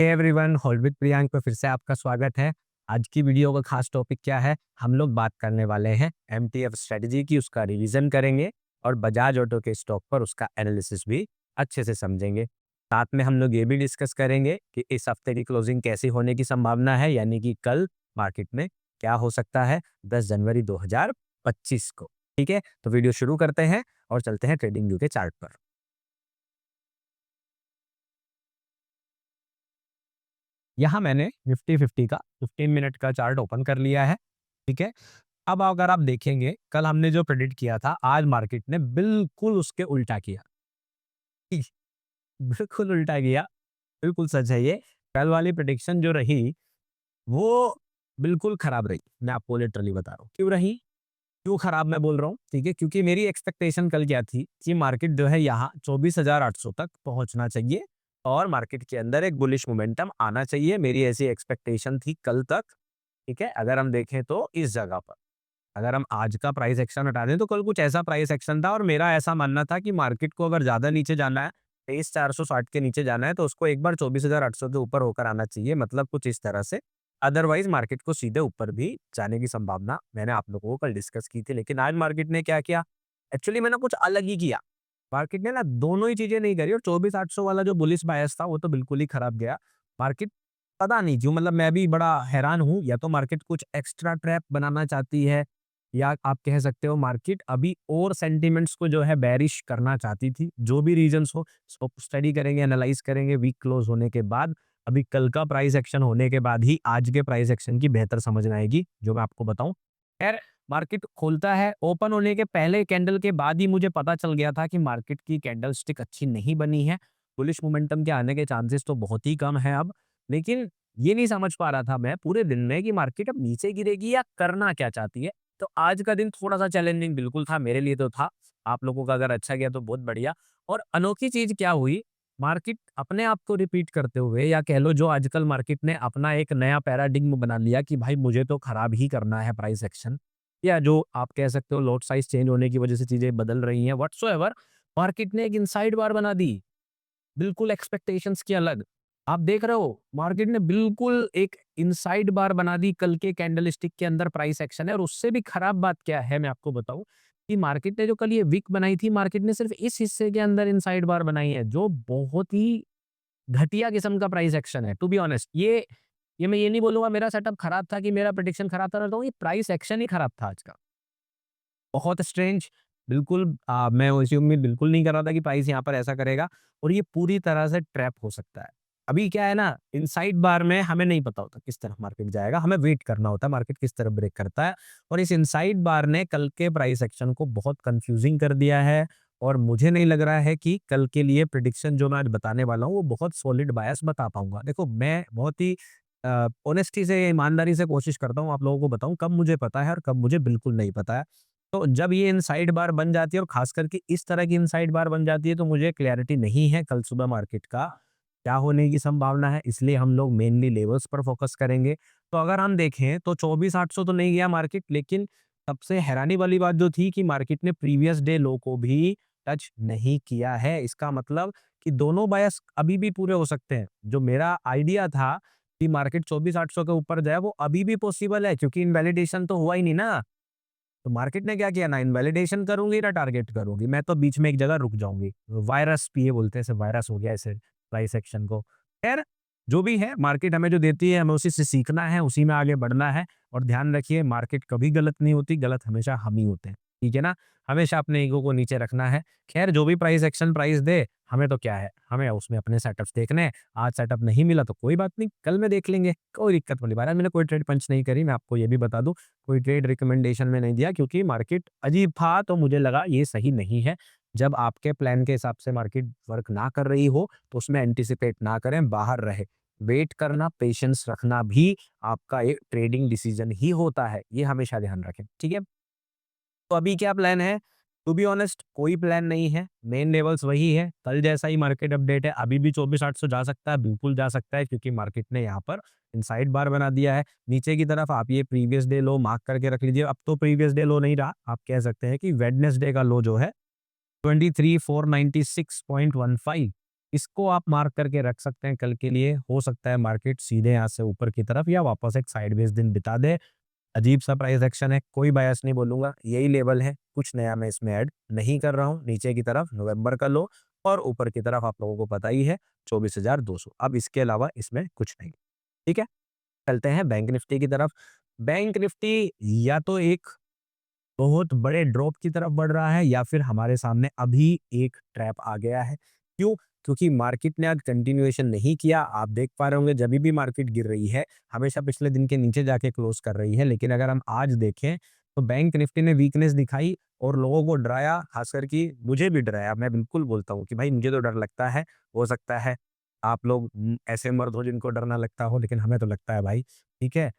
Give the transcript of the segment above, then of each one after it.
Everyone, hall with Priyank पे फिर से आपका स्वागत है। आज की वीडियो का खास टॉपिक क्या है? हम लोग बात करने वाले हैं एमटीएफ स्ट्रेटजी की, उसका रिवीजन करेंगे और बजाज ऑटो के स्टॉक पर उसका एनालिसिस भी अच्छे से समझेंगे। साथ में हम लोग ये भी डिस्कस करेंगे कि इस हफ्ते की क्लोजिंग कैसी होने की संभावना है, यानी कि कल मार्केट में क्या हो सकता है 10 जनवरी 2025 को। ठीक है, तो वीडियो शुरू करते हैं और चलते हैं ट्रेडिंग व्यू के चार्ट पर। यहाँ मैंने निफ्टी 50 का 15 मिनट का चार्ट ओपन कर लिया है। ठीक है, अब अगर आप देखेंगे, कल हमने जो प्रेडिक्ट किया था, आज मार्केट ने बिल्कुल उसके उल्टा किया। ठीक, बिल्कुल उल्टा किया। बिल्कुल सच है ये। कल वाली प्रेडिक्शन जो रही वो बिल्कुल खराब रही। मैं आपको लिटरली बता रहा हूँ क्यों रही, क्यों खराब मैं बोल रहा हूँ। ठीक है, क्योंकि मेरी एक्सपेक्टेशन कल क्या थी कि मार्केट जो है यहाँ 24,800 तक पहुंचना चाहिए और मार्केट के अंदर एक बुलिश मोमेंटम आना चाहिए। मेरी ऐसी एक्सपेक्टेशन थी कल तक। ठीक है, अगर हम देखें तो इस जगह पर, अगर हम आज का प्राइस एक्शन हटा दें तो कल कुछ ऐसा प्राइस एक्शन था और मेरा ऐसा मानना था कि मार्केट को अगर ज्यादा नीचे जाना है, 23,460 के नीचे जाना है, तो उसको एक बार 24,800 के ऊपर होकर आना चाहिए, मतलब कुछ इस तरह से। अदरवाइज मार्केट को सीधे ऊपर भी जाने की संभावना मैंने आप लोगों को कल डिस्कस की थी। लेकिन आज मार्केट ने क्या किया? एक्चुअली मैंने कुछ अलग ही किया। मार्केट ने ना दोनों ही चीजें नहीं करी और 24,800 वाला जो बुलिश बायस था वो तो बिल्कुल ही खराब गया। मार्केट पता नहीं क्यों, मतलब मैं भी बड़ा हैरान हूँ। या तो मार्केट कुछ एक्स्ट्रा ट्रैप बनाना चाहती है, या आप कह सकते हो मार्केट अभी और सेंटिमेंट्स को जो है बेरिश करना चाहती थी। जो भी रीजंस हो, इसको स्टडी करेंगे, एनालाइज करेंगे वीक क्लोज होने के बाद। अभी कल का प्राइस एक्शन होने के बाद ही आज के प्राइस एक्शन की बेहतर समझ में आएगी, जो मैं आपको बताऊं। खैर, मार्केट खोलता है, ओपन होने के पहले कैंडल के बाद ही मुझे पता चल गया था कि मार्केट की कैंडल स्टिक अच्छी नहीं बनी है। बुलिश मोमेंटम के आने के चांसेस तो बहुत ही कम है अब। लेकिन ये नहीं समझ पा रहा था मैं पूरे दिन में कि मार्केट अब नीचे गिरेगी या करना क्या चाहती है। तो आज का दिन थोड़ा-सा चैलेंजिंग बिल्कुल था, मेरे लिए तो था। आप लोगों का अगर अच्छा गया तो बहुत बढ़िया। और अनोखी चीज़ क्या हुई, मार्केट अपने आप को रिपीट करते हुए, या कह लो जो आजकल मार्केट ने अपना एक नया पैराडिग्म बना लिया कि भाई मुझे तो खराब ही करना है प्राइस एक्शन, या जो आप कह सकते हो लॉट साइज़ चेंज होने की वजह से चीज़ें बदल रही हैं, व्हाटसोएवर, मार्केट ने एक इनसाइड बार बना दी। बिल्कुल एक्सपेक्टेशंस के अलग। आप देख रहे हो मार्केट ने बिल्कुल एक इनसाइड बार बना दी। कल के कैंडलस्टिक के अंदर प्राइस एक्शन है और उससे भी खराब बात क्या है मैं आपको बताऊं कि मार्केट ने जो कल ये विक बनाई थी, मार्केट ने सिर्फ इस हिस्से के अंदर इनसाइड बार बनाई है, जो बहुत ही घटिया किस्म का प्राइस एक्शन है। टू बी ऑनेस्ट, ये मैं ये नहीं बोलूंगा मेरा सेटअप खराब था कि मेरा प्रेडिक्शन खराब था, मैं बताऊं ये प्राइस एक्शन ही खराब था आज का। बहुत स्ट्रेंज। बिल्कुल मैं वैसी उम्मीद बिल्कुल नहीं कर रहा था कि प्राइस यहाँ पर ऐसा करेगा और ये पूरी तरह से ट्रैप हो सकता है। अभी क्या है ना, इनसाइड बार में हमें नहीं पता होता किस तरफ मार्केट जाएगा, हमें वेट करना होता है मार्केट किस तरफ ब्रेक करता है। और इस इनसाइड बार ने कल के प्राइस एक्शन को बहुत कंफ्यूजिंग कर दिया है और मुझे नहीं लग रहा है कि कल के लिए प्रिडिक्शन जो मैं आज बताने वाला हूँ वो बहुत सॉलिड बायस बता पाऊंगा। देखो, मैं बहुत ही ऑनेस्टी से, ईमानदारी से कोशिश करता हूँ आप लोगों को बताऊं कब मुझे पता है और कब मुझे बिल्कुल नहीं पता है। तो जब ये इनसाइड बार बन जाती है और खास करके इस तरह की इनसाइड बार बन जाती है, तो मुझे क्लैरिटी नहीं है कल सुबह मार्केट का क्या होने की संभावना है, इसलिए हम लोग मेनली लेवल्स पर फोकस करेंगे। तो अगर हम देखें तो 24,800 तो नहीं गया मार्केट, लेकिन सबसे हैरानी वाली बात जो थी कि मार्केट ने प्रीवियस डे लो को भी टच नहीं किया है। इसका मतलब कि दोनों बायस अभी भी पूरे हो सकते हैं। जो मेरा आइडिया था कि मार्केट 24,800 के ऊपर जाए, वो अभी भी पॉसिबल है, क्योंकि इनवैलिडेशन तो हुआ ही नहीं ना। तो मार्केट ने क्या किया, ना इनवैलिडेशन करूंगी ना टारगेट करूंगी, मैं तो बीच में एक जगह रुक जाऊंगी। वायरस पीए बोलते हैं, ऐसे वायरस हो गया ऐसे प्राइस एक्शन को। खैर, जो भी है मार्केट हमें जो देती है, हमें उसी से सीखना है, उसी में आगे बढ़ना है। और ध्यान रखिए, मार्केट कभी गलत नहीं होती, गलत हमेशा हम ही होते हैं। ठीक है ना, हमेशा अपने ईगो को नीचे रखना है। खैर, जो भी प्राइस एक्शन प्राइस दे, हमें तो क्या है, हमें उसमें अपने सेटअप्स देखने हैं। आज सेटअप नहीं मिला तो कोई बात नहीं, कल में देख लेंगे, कोई दिक्कत वाली बात है। मैंने कोई ट्रेड पंच नहीं करी, मैं आपको ये भी बता दूं, कोई ट्रेड रिकमेंडेशन में नहीं दिया, क्योंकि मार्केट अजीब था तो मुझे लगा ये सही नहीं है। जब आपके प्लान के हिसाब से मार्केट वर्क ना कर रही हो तो उसमें एंटिसिपेट ना करें, बाहर रहे। वेट करना, पेशेंस रखना भी आपका एक ट्रेडिंग डिसीजन ही होता है, ये हमेशा ध्यान रखें। ठीक है, तो अभी क्या प्लान है? टू बी ऑनेस्ट, कोई प्लान नहीं है। मेन लेवल्स वही है, कल जैसा ही मार्केट अपडेट है। अभी भी 24,800 जा सकता है, बिल्कुल जा सकता है, क्योंकि मार्केट ने यहाँ पर इनसाइड बार बना दिया है। नीचे की तरफ आप ये प्रीवियस डे लो मार्क करके रख लीजिए। अब तो प्रीवियस डे लो नहीं रहा, आप कह सकते हैं कि वेडनेसडे का लो जो है 23,496.15, इसको आप मार्क करके रख सकते हैं कल के लिए। हो सकता है मार्केट सीधे यहाँ से ऊपर की तरफ या वापस एक साइडवेज दिन बिता दे। अजीब सा प्राइस एक्शन है, कोई बायस नहीं बोलूँगा, यही लेवल है, कुछ नया मैं इसमें ऐड नहीं कर रहा हूँ। नीचे की तरफ नवंबर का लो और ऊपर की तरफ आप लोगों को पता ही है 24,200। अब इसके अलावा इसमें कुछ नहीं, ठीक है? चलते हैं बैंक निफ्टी की तरफ। बैंक निफ्टी या तो एक बहुत बड़े ड्रॉप की तरफ बढ़ रहा है या फिर हमारे सामने अभी एक ट्रैप आ गया है। क्यों? क्योंकि मार्केट ने आज कंटिन्यूएशन नहीं किया। आप देख पा रहे होंगे जभी भी मार्केट गिर रही है, हमेशा पिछले दिन के नीचे जाके क्लोज़ कर रही है। लेकिन अगर हम आज देखें, तो बैंक निफ्टी ने वीकनेस दिखाई और लोगों को डराया, खासकर कि मुझे भी डराया। मैं बिल्कुल बोलता हूँ कि भाई मुझे तो डर लगता है, हो सकता है आप लोग ऐसे मर्द हो जिनको डर ना लगता हो, लेकिन हमें तो लगता है भाई, ठीक है?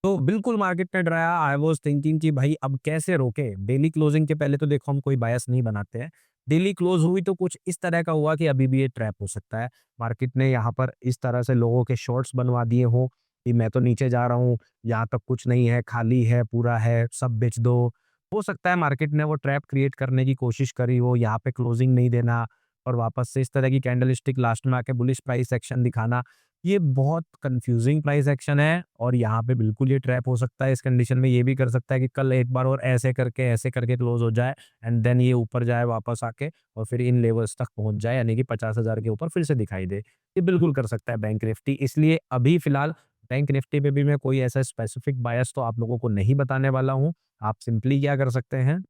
तो बिल्कुल मार्केट ने डराया। आई वाज़ थिंकिंग कि भाई अब कैसे रोके? डेली क्लोजिंग के पहले तो देखो हम कोई बायस नहीं बनाते हैं। डेली क्लोज़ हुई तो कुछ इस तरह का हुआ कि अभी भी ये ट्रैप हो सकता है। मार्केट ने यहाँ पर इस तरह से लोगों के शॉर्ट्स बनवा दिए हों कि मैं तो नीचे जा रहा हूँ, यहाँ तक कुछ नहीं है, खाली है, पूरा है, सब बेच दो। हो सकता है मार्केट ने वो ट्रैप क्रिएट करने की कोशिश करी हो, यहाँ पे क्लोजिंग नहीं देना और वापस से इस तरह की कैंडलस्टिक लास्ट में आके बुलिश प्राइस एक्शन दिखाना। ये बहुत कंफ्यूजिंग प्राइस एक्शन है और यहाँ पे बिल्कुल ये ट्रैप हो सकता है। इस कंडीशन में ये भी कर सकता है कि कल एक बार और ऐसे करके क्लोज हो जाए एंड देन ये ऊपर जाए वापस आके और फिर इन लेवल्स तक पहुंच जाए, यानी कि 50,000 के ऊपर फिर से दिखाई दे। ये बिल्कुल कर सकता है बैंक निफ्टी। इसलिए अभी फिलहाल बैंक निफ्टी पे भी मैं कोई ऐसा स्पेसिफिक बायस तो आप लोगों को नहीं बताने वाला हूँ। आप सिंपली क्या कर सकते हैं,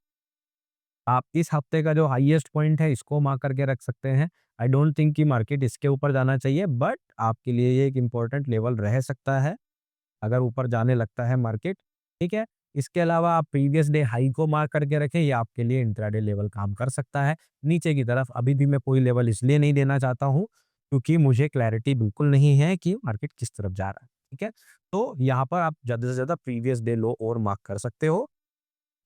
आप इस हफ्ते का जो हाईएस्ट पॉइंट है इसको मार्क करके रख सकते हैं। आई डोंट थिंक कि मार्केट इसके ऊपर जाना चाहिए, बट आपके लिए ये एक इम्पोर्टेंट लेवल रह सकता है, अगर ऊपर जाने लगता है मार्केट, ठीक है? इसके अलावा आप प्रीवियस डे हाई को मार्क करके रखें, ये आपके लिए इंट्राडे लेवल काम कर सकता है। नीचे की तरफ अभी भी मैं कोई लेवल इसलिए नहीं देना चाहता हूँ, क्योंकि मुझे क्लैरिटी बिल्कुल नहीं है कि मार्केट किस तरफ जा रहा है, ठीक है? तो यहाँ पर आप ज़्यादा से ज़्यादा प्रीवियस डे लो और मार्क कर सकते हो।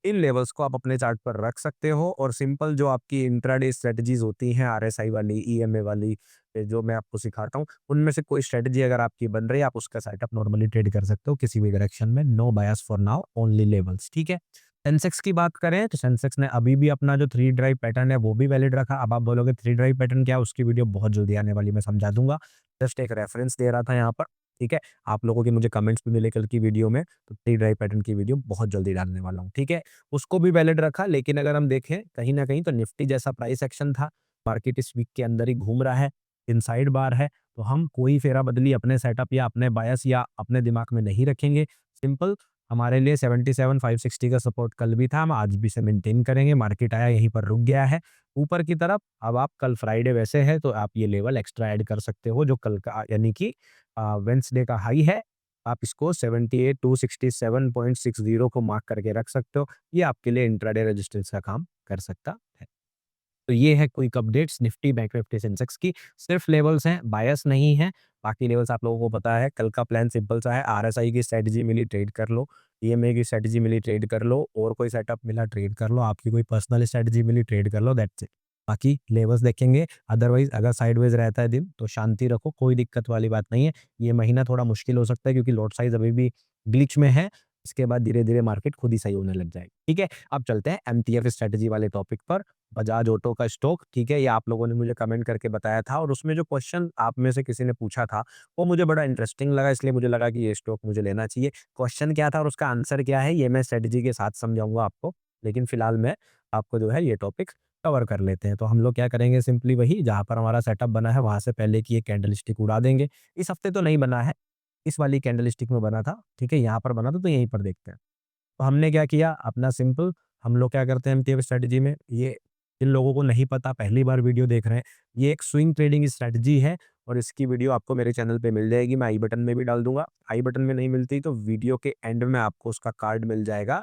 इन लेवल्स को आप अपने चार्ट पर रख सकते हो और सिंपल जो आपकी इंट्राडे स्ट्रेटजीज होती हैं, आरएसआई वाली, ईएमए वाली, जो मैं आपको सिखाता हूँ, उनमें से कोई स्ट्रेटजी अगर आपकी बन रही है, आप उसका सेटअप नॉर्मली ट्रेड कर सकते हो किसी भी डायरेक्शन में। No bias for now, only levels, ठीक है? सेंसेक्स की बात करें तो सेंसेक्स ने अभी भी अपना जो थ्री ड्राइव पैटर्न है वो भी वैलिड रखा। अब आप बोलोगे थ्री ड्राइव पैटर्न क्या है, उसकी वीडियो बहुत जल्दी आने वाली, मैं समझा दूंगा। जस्ट एक रेफरेंस दे रहा था यहाँ पर, ठीक है? आप लोगों के मुझे कमेंट्स भी मिले कल की वीडियो में, तो थ्री ड्राइव पैटर्न की वीडियो बहुत जल्दी डालने वाला हूँ, ठीक है? उसको भी वैलिड रखा। लेकिन अगर हम देखें कहीं न कहीं तो निफ्टी जैसा प्राइस एक्शन था, मार्केट इस वीक के अंदर ही घूम रहा है, इनसाइड बार है, तो हम कोई फेरा-बदली अपने सेटअप या अपने बायस या अपने दिमाग में नहीं रखेंगे। सिंपल हमारे लिए 77,560 का सपोर्ट कल भी था, हम आज भी इसे मेंटेन करेंगे। मार्केट आया यहीं पर रुक गया है ऊपर की तरफ। अब आप कल फ्राइडे वैसे है तो आप ये लेवल एक्स्ट्रा ऐड कर सकते हो जो कल का यानी कि वेडनेसडे का हाई है। आप इसको 78,267.60 को मार्क करके रख सकते हो। ये आपके लिए इंट्राडे रेजिस्टेंस का काम कर सकता है। तो ये है quick updates Nifty, bank Nifty, Sensex की। सिर्फ लेवल्स हैं, बायस नहीं है। बाकी लेवल्स आप लोगों को पता है। कल का प्लान सिंपल सा है, आरएसआई की स्ट्रैटेजी मिली ट्रेड कर लो, ईएमए की स्ट्रैटेजी मिली ट्रेड कर लो, और कोई सेटअप मिला ट्रेड कर लो, आपकी कोई पर्सनल स्ट्रैटेजी मिली ट्रेड कर लो, दैट्स इट। बाकी लेवल्स देखेंगे, अदरवाइज़ अगर साइडवेज़ रहता है दिन तो शांति रखो, कोई दिक्कत वाली बात नहीं है। ये महीना थोड़ा मुश्किल हो सकता है क्योंकि लॉट साइज़ अभी भी ग्लिच में है। इसके बाद धीरे-धीरे मार्केट खुद ही सही होने लग जाएगी, ठीक है? अब चलते हैं एमटीएफ स्ट्रैटेजी वाले टॉपिक पर। बजाज ऑटो का स्टॉक, ठीक है? ये आप लोगों ने मुझे कमेंट करके बताया था और उसमें जो क्वेश्चन आप में से किसी ने पूछा था, वो मुझे बड़ा इंटरेस्टिंग लगा, इसलिए मुझे लगा कि ये स्टॉक मुझे लेना चाहिए। क्वेश्चन क्या था और उसका आंसर क्या है, ये मैं स्ट्रैटेजी के साथ समझाऊँगा आपको। लेकिन फिलहाल मैं आपको जो है ये टॉपिक कवर कर लेते हैं। तो हम लोग क्या करेंगे, सिंपली वही जहाँ पर हमारा सेटअप बना है, वहाँ से पहले की एक कैंडलस्टिक उड़ा देंगे। इस हफ्ते तो नहीं बना है, इस वाली कैंडलस्टिक में बना था, ठीक है? यहाँ पर बना था तो यहीं पर देखते हैं। तो हमने क्या किया अपना सिंपल, हम लोग क्या करते हैं एमटीएफ स्ट्रेटजी में, ये जिन लोगों को नहीं पता पहली बार वीडियो देख रहे हैं, ये एक स्विंग ट्रेडिंग स्ट्रेटजी है और इसकी वीडियो आपको मेरे चैनल पे मिल जाएगी। मैं आई बटन में भी डाल दूंगा। आई बटन में नहीं मिलती तो वीडियो के एंड में आपको उसका कार्ड मिल जाएगा,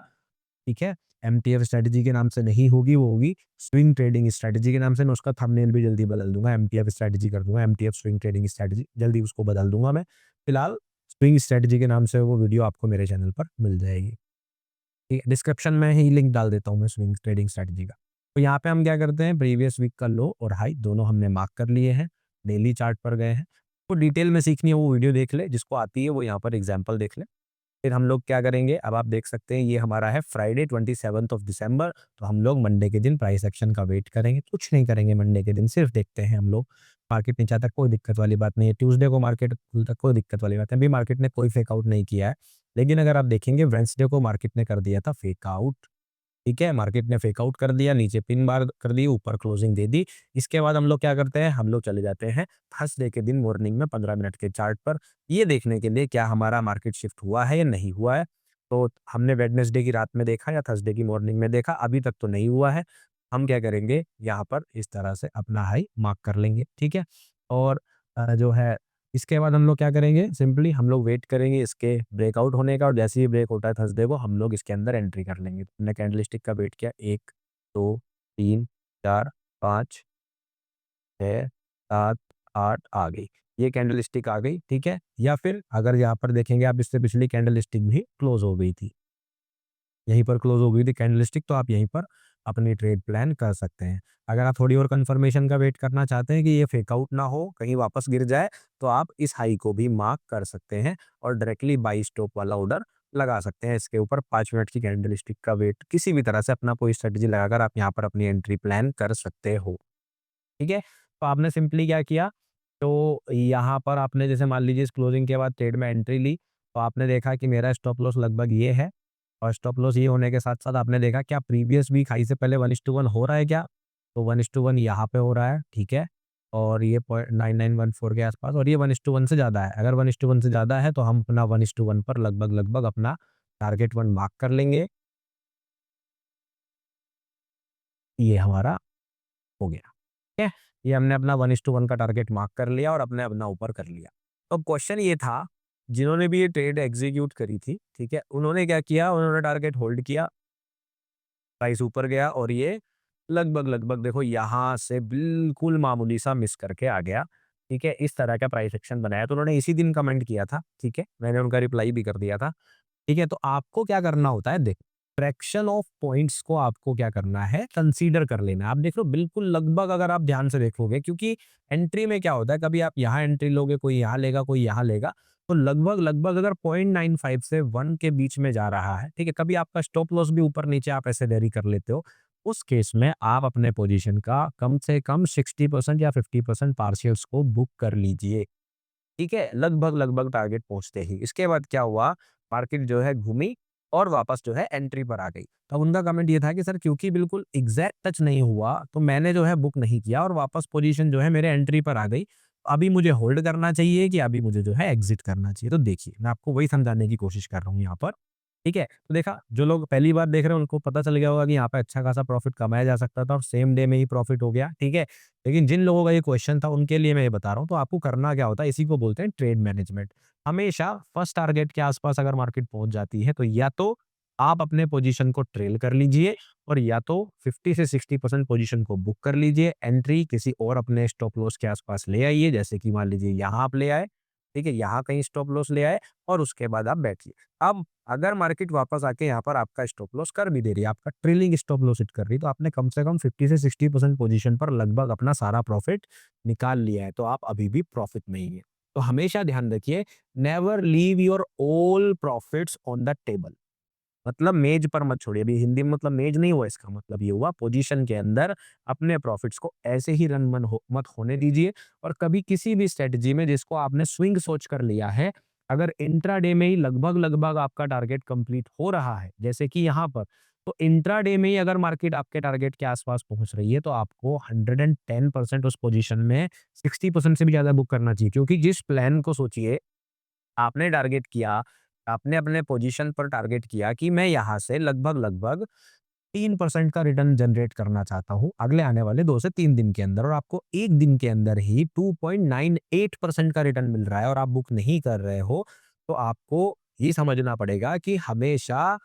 ठीक है? एमटीएफ स्ट्रेटजी के नाम से नहीं होगी, वो होगी स्विंग ट्रेडिंग स्ट्रेटजी के नाम से। मैं उसका थंबनेल भी जल्दी बदल दूंगा, एमटीएफ स्ट्रेटजी कर दूंगा, एमटीएफ स्विंग ट्रेडिंग स्ट्रेटजी, जल्दी उसको बदल दूंगा मैं। फिलहाल स्विंग स्ट्रेटजी के नाम से वो वीडियो आपको मेरे चैनल पर मिल जाएगी, ठीक है? डिस्क्रिप्शन में ही लिंक डाल देता हूँ मैं स्विंग ट्रेडिंग स्ट्रैटेजी का। तो यहाँ पे हम क्या करते हैं, प्रीवियस वीक का लो और हाई दोनों हमने मार्क कर लिए हैं, डेली चार्ट पर गए हैं। तो डिटेल में सीखनी है वो वीडियो देख ले, जिसको आती है वो यहाँ पर एग्जांपल देख ले। फिर हम लोग क्या करेंगे, अब आप देख सकते हैं ये हमारा है फ्राइडे 27th ऑफ दिसंबर। तो हम लोग मंडे के दिन प्राइस एक्शन का वेट करेंगे, कुछ नहीं करेंगे मंडे के दिन, सिर्फ देखते हैं हम लोग मार्केट नीचे आता है, कोई दिक्कत वाली बात नहीं है। ट्यूसडे को मार्केट खुलता है, कोई दिक्कत वाली बात है। अभी मार्केट ने कोई फेक आउट नहीं किया है। लेकिन अगर आप देखेंगे वेडनेसडे को मार्केट ने कर दिया था फेक आउट, ठीक है? मार्केट ने फेक आउट कर दिया, नीचे पिन बार कर दी, ऊपर क्लोजिंग दे दी। इसके बाद हम लोग क्या करते हैं, हम लोग चले जाते हैं थर्सडे के दिन मॉर्निंग में 15 मिनट के चार्ट पर, ये देखने के लिए क्या हमारा मार्केट शिफ्ट हुआ है या नहीं हुआ है। तो हमने वेडनेसडे की रात में देखा या थर्सडे की मॉर्निंग में देखा, अभी तक तो नहीं हुआ है। हम क्या करेंगे, यहाँ पर इस तरह से अपना हाई मार्क कर लेंगे, ठीक है? और जो है इसके बाद हम लोग क्या करेंगे, सिंपली हम लोग वेट करेंगे इसके ब्रेकआउट होने का, और जैसे ही ब्रेक होता है थर्सडे को हम लोग इसके अंदर एंट्री कर लेंगे। हमने कैंडलस्टिक का वेट किया, 1, 2, 3, 4, 5, 6, 7, 8 आ गई। ये कैंडलस्टिक आ गई, ठीक है? या फिर अगर यहाँ पर देखेंगे आप, इससे पिछली कैंडलस्टिक भी क्लोज हो गई थी। यहीं पर क्लोज हो गई थी कैंडलस्टिक, तो आप यहीं पर अपनी ट्रेड प्लान कर सकते हैं। अगर आप थोड़ी और कंफर्मेशन का वेट करना चाहते हैं कि ये फेक आउट ना हो, कहीं वापस गिर जाए, तो आप इस हाई को भी मार्क कर सकते हैं और डायरेक्टली बाई स्टॉप वाला ऑर्डर लगा सकते हैं। इसके ऊपर 5 मिनट की कैंडलस्टिक का वेट किसी भी तरह से अपना कोई स्ट्रेटजी लगाकर आप यहाँ पर अपनी एंट्री प्लान कर सकते हो, ठीक है? तो आपने सिंपली क्या किया, तो यहाँ पर आपने जैसे मान लीजिए इस क्लोजिंग के बाद ट्रेड में एंट्री ली, तो आपने देखा कि मेरा स्टॉप लॉस लगभग ये है, और स्टॉप लॉस ये होने के साथ-साथ आपने देखा क्या प्रीवियस वीक हाई से पहले 1:1 हो रहा है क्या? तो 1:1 यहाँ पे हो रहा है, ठीक है? और ये पॉइंट 9914 के आसपास, और ये 1:1 से ज़्यादा है। अगर 1:1 से ज़्यादा है तो हम अपना 1:1 पर लगभग-लगभग अपना टारगेट 1 मार्क कर लेंगे। ये हमारा हो गया, ठीक है? ये हमने अपना 1:1 का टारगेट मार्क कर लिया और अपने अपना ऊपर कर लिया। तो क्वेश्चन ये था, जिन्होंने भी ये ट्रेड एग्जीक्यूट करी थी, ठीक है? उन्होंने क्या किया, उन्होंने टारगेट होल्ड किया, प्राइस ऊपर गया और ये लगभग-लगभग देखो यहाँ से बिल्कुल मामूली सा मिस करके आ गया, ठीक है? इस तरह का प्राइस एक्शन बनाया, तो उन्होंने इसी दिन कमेंट किया था, ठीक है? मैंने उनका रिप्लाई भी कर दिया था। ठीक है, तो आपको क्या करना होता है, देख फ्रैक्शन ऑफ पॉइंट्स को आपको क्या करना है, कंसीडर कर लेना है। आप देख लो बिल्कुल लगभग, अगर आप ध्यान से देखोगे, क्योंकि एंट्री में क्या होता है, कभी आप यहाँ एंट्री लोगे, कोई यहाँ लेगा, कोई यहाँ लेगा, तो लगभग-लगभग अगर 0.95 से 1 के बीच में जा रहा है, ठीक है, कभी आपका स्टॉप लॉस भी ऊपर-नीचे आप ऐसे वेरी कर लेते हो, उस केस में आप अपने पोजीशन का कम से कम 60% या 50% पार्शियल्स को बुक कर लीजिए। ठीक है? लगभग-लगभग टारगेट पहुँचते ही। इसके बाद क्या हुआ, मार्केट जो है घूमी और वापस जो है एंट्री पर आ गई। तब उनका कमेंट ये था कि सर क्योंकि बिल्कुल एग्ज़ैक्ट टच नहीं हुआ, तो मैंने जो है बुक नहीं किया और वापस पोज़ीशन जो है मेरे एंट्री पर आ गई। अभी मुझे होल्ड करना चाहिए कि अभी मुझे जो है एग्ज़िट करना चाहिए? तो देखिए, मैं आपको वही समझाने की कोशिश कर रहा हूँ यहाँ पर। ठीक है? तो देखा, जो लोग पहली बार देख रहे हैं उनको पता चल गया होगा कि यहाँ पे अच्छा खासा प्रॉफ़िट कमाया जा सकता था और सेम डे में ही प्रॉफ़िट हो गया। ठीक है? लेकिन जिन लोगों का ये क्वेश्चन था उनके लिए मैं ये बता रहा हूँ, तो आपको करना क्या होता है, इसी को बोलते हैं ट्रेड मैनेजमेंट। हमेशा फर्स्ट टारगेट के आसपास अगर मार्केट पहुंच जाती है, तो या तो आप अपने पोजीशन को ट्रेल कर लीजिए, और या तो 50 से 60% पोजीशन को बुक कर लीजिए। एंट्री किसी और अपने स्टॉप लॉस के आसपास ले आइए, जैसे कि मान लीजिए यहाँ आप ले आए, ठीक है, यहाँ कहीं स्टॉप लॉस ले आए और उसके बाद आप बैठिए। अब अगर मार्केट वापस आके यहाँ पर आपका स्टॉप लॉस कर भी दे रही है, आपका ट्रेलिंग स्टॉप लॉस हिट कर रही है, तो आपने कम से कम 50 से 60% पोजीशन पर लगभग अपना सारा प्रॉफिट निकाल लिया है, तो आप अभी भी प्रॉफिट में ही है। तो हमेशा ध्यान रखिए, never leave your all profits on the table. मतलब मेज पर मत छोड़िए। अभी हिंदी में मतलब मेज नहीं हुआ, इसका मतलब ये हुआ पोजीशन के अंदर अपने प्रॉफिट्स को ऐसे ही रन मन हो मत होने दीजिए। और कभी किसी भी स्ट्रेटजी में जिसको आपने स्विंग सोच कर लिया है, अगर इंट्राडे में ही लगभग-लगभग आपका टारगेट कंप्लीट हो रहा है, जैसे कि यहाँ पर, तो इंट्राडे में ही अगर मार्केट आपके टारगेट के आस-पास पहुँच रही है, तो आपको 110% उस पोजीशन में 60% से भी ज़्यादा बुक करना चाहिए। क्योंकि जिस प्लान को सोचिए, आपने टारगेट किया, आपने अपने पोजीशन पर टारगेट किया कि मैं यहाँ से लगभग-लगभग 3% का रिटर्न जनरेट करना चाहता हूँ अगले आने वाले 2 से 3 दिन के अंदर, और आपको 1 दिन के अंदर ही 2.98% का रिटर्न मिल रहा है और आप बुक नहीं कर रहे हो, तो आपको ये समझना पड़ेगा कि हमेशा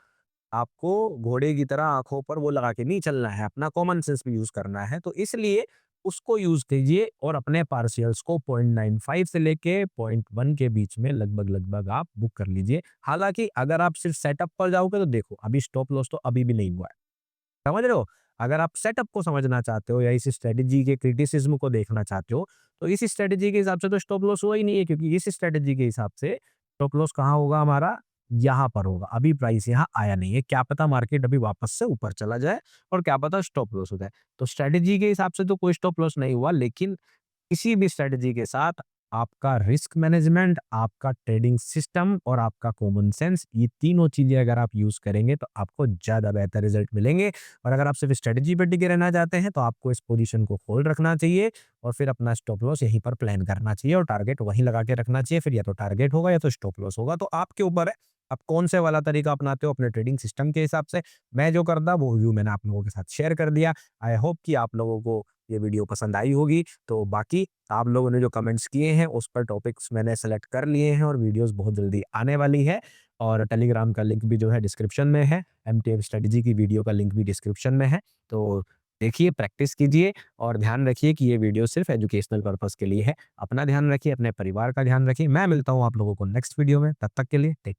आपको घोड़े की तरह आँखों पर वो लगा के नहीं चलना है, अपना कॉमन सेंस भी यूज़ करना है। तो इसलिए उसको यूज़ कीजिए और अपने पार्शियल्स को 0.95 से लेके 0.1 के बीच में लगभग-लगभग आप बुक कर लीजिए। हालाँकि अगर आप सिर्फ सेटअप पर जाओगे, तो देखो अभी स्टॉप लॉस तो अभी भी नहीं हुआ है। समझ रहे हो? अगर आप सेटअप को समझना चाहते हो या इस स्ट्रैटेजी के क्रिटिसिज्म को देखना चाहते हो, तो इस स्ट्रैटेजी के हिसाब से तो स्टॉप लॉस हुआ ही नहीं है, क्योंकि इस स्ट्रैटेजी के हिसाब से स्टॉप लॉस कहाँ होगा हमारा? यहाँ पर होगा। अभी प्राइस यहाँ आया नहीं है। क्या पता मार्केट अभी वापस से ऊपर चला जाए और क्या पता स्टॉप लॉस हो जाए। तो स्ट्रैटेजी के हिसाब से तो कोई स्टॉप लॉस नहीं हुआ, लेकिन किसी भी स्ट्रेटजी के साथ आपका रिस्क मैनेजमेंट, आपका ट्रेडिंग सिस्टम और आपका कॉमन सेंस, ये तीनों चीज़ें अगर आप यूज़ करेंगे तो आपको ज़्यादा बेहतर रिज़ल्ट मिलेंगे। और अगर आप सिर्फ़ स्ट्रेटजी पे टिके रहना चाहते हैं तो आपको इस पोज़ीशन को होल्ड रखना चाहिए और फिर अपना स्टॉप लॉस यहीं पर प्लान करना चाहिए और टारगेट वहीं लगा के रखना चाहिए। फिर या तो टारगेट होगा या तो स्टॉप लॉस होगा। तो आपके ऊपर है, आप कौन से वाला तरीका अपनाते हो अपने ट्रेडिंग सिस्टम के हिसाब से। मैं जो करता वो व्यू मैंने आप लोगों के साथ शेयर कर दिया। आई होप कि आप लोगों को ये वीडियो पसंद आई होगी। तो बाकी आप लोगों ने जो कमेंट्स किए हैं उस पर टॉपिक्स मैंने सेलेक्ट कर लिए हैं और वीडियोस बहुत जल्दी आने वाली है। और टेलीग्राम का लिंक भी जो है डिस्क्रिप्शन में है। एमटीएफ स्ट्रेटजी की वीडियो का लिंक भी डिस्क्रिप्शन में है। तो देखिए, प्रैक्टिस कीजिए और ध्यान रखिए कि ये वीडियो सिर्फ एजुकेशनल पर्पस के लिए है। अपना ध्यान रखिए, अपने परिवार का ध्यान रखिए। मैं मिलता हूँ आप लोगों को नेक्स्ट वीडियो में। तब तक के लिए टेक